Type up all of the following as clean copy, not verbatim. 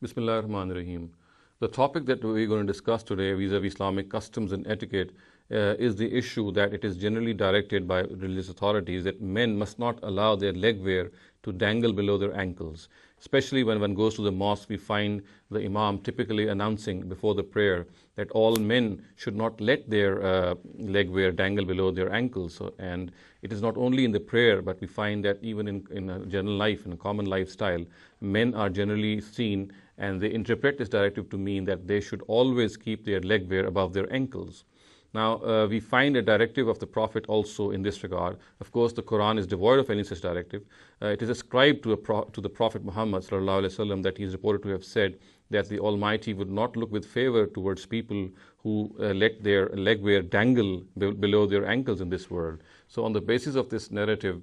Bismillah ar-Rahman ar-Rahim. The topic that we're going to discuss today vis-a-vis Islamic customs and etiquette is the issue that it is generally directed by religious authorities that men must not allow their legwear to dangle below their ankles. Especially when one goes to the mosque, we find the imam typically announcing before the prayer that all men should not let their legwear dangle below their ankles. And it is not only in the prayer, but we find that even in a general life, in a common lifestyle, men are generally seen and they interpret this directive to mean that they should always keep their legwear above their ankles. Now, we find a directive of the Prophet also in this regard. Of course, the Quran is devoid of any such directive. It is ascribed to the Prophet Muhammad ﷺ that he is reported to have said that the Almighty would not look with favor towards people who let their legwear dangle below their ankles in this world. So on the basis of this narrative,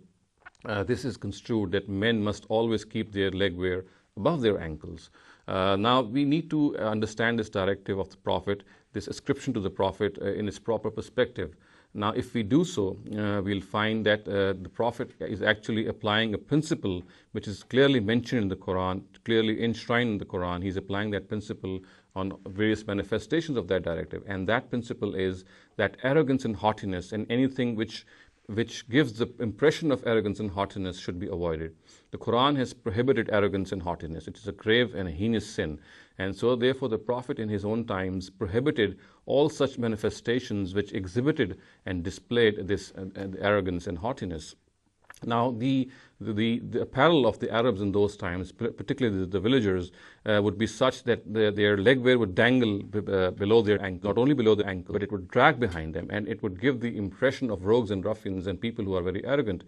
this is construed that men must always keep their legwear above their ankles. Now, we need to understand this directive of the Prophet, this ascription to the Prophet in its proper perspective. Now, if we do so, we'll find that the Prophet is actually applying a principle which is clearly mentioned in the Quran, clearly enshrined in the Quran. He's applying that principle on various manifestations of that directive. And that principle is that arrogance and haughtiness and anything which gives the impression of arrogance and haughtiness should be avoided. The Quran has prohibited arrogance and haughtiness. It is a grave and a heinous sin. And so therefore the Prophet in his own times prohibited all such manifestations which exhibited and displayed this arrogance and haughtiness. Now, the apparel of the Arabs in those times, particularly the villagers, would be such that their legwear would dangle below their ankle, not only below the ankle, but it would drag behind them, and it would give the impression of rogues and ruffians and people who are very arrogant.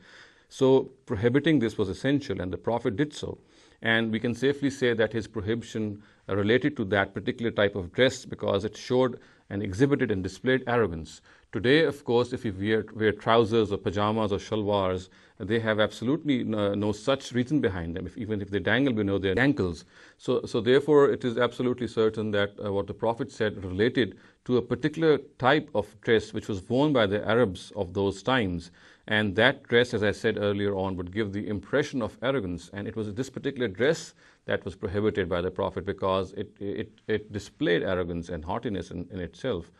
So prohibiting this was essential, and the Prophet did so. And we can safely say that his prohibition related to that particular type of dress because it showed and exhibited and displayed arrogance. Today, of course, if you wear trousers or pajamas or shalwars, they have absolutely no such reason behind them, even if they dangle below their ankles. So therefore, it is absolutely certain that what the Prophet said related to a particular type of dress which was worn by the Arabs of those times. And that dress, as I said earlier on, would give the impression of arrogance. And it was this particular dress that was prohibited by the Prophet because it displayed arrogance and haughtiness in itself.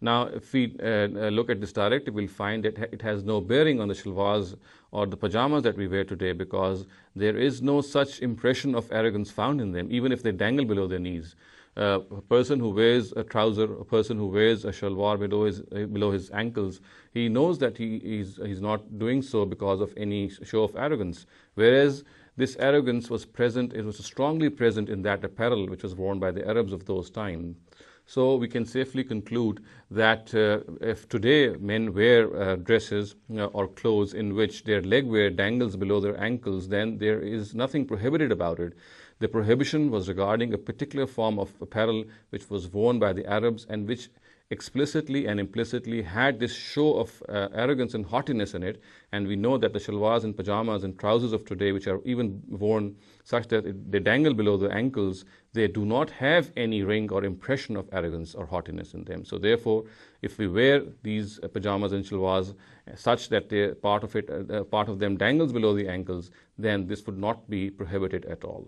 Now, if we look at this directive, we'll find that it has no bearing on the shalwars or the pajamas that we wear today because there is no such impression of arrogance found in them, even if they dangle below their knees. A person who wears a trouser, a person who wears a shalwar below his ankles, he knows that he's not doing so because of any show of arrogance. Whereas this arrogance was present, it was strongly present in that apparel which was worn by the Arabs of those times. So we can safely conclude that if today men wear dresses or clothes in which their legwear dangles below their ankles, then there is nothing prohibited about it. The prohibition was regarding a particular form of apparel which was worn by the Arabs and which explicitly and implicitly had this show of arrogance and haughtiness in it. And we know that the shalwars and pajamas and trousers of today, which are even worn such that they dangle below the ankles, they do not have any ring or impression of arrogance or haughtiness in them. So therefore, if we wear these pajamas and shalwars such that part of them dangles below the ankles, then this would not be prohibited at all.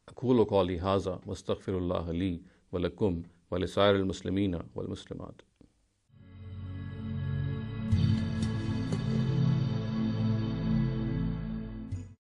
أقول قولي هذا واستغفر الله لي ولكم ولسائر المسلمين والمسلمات.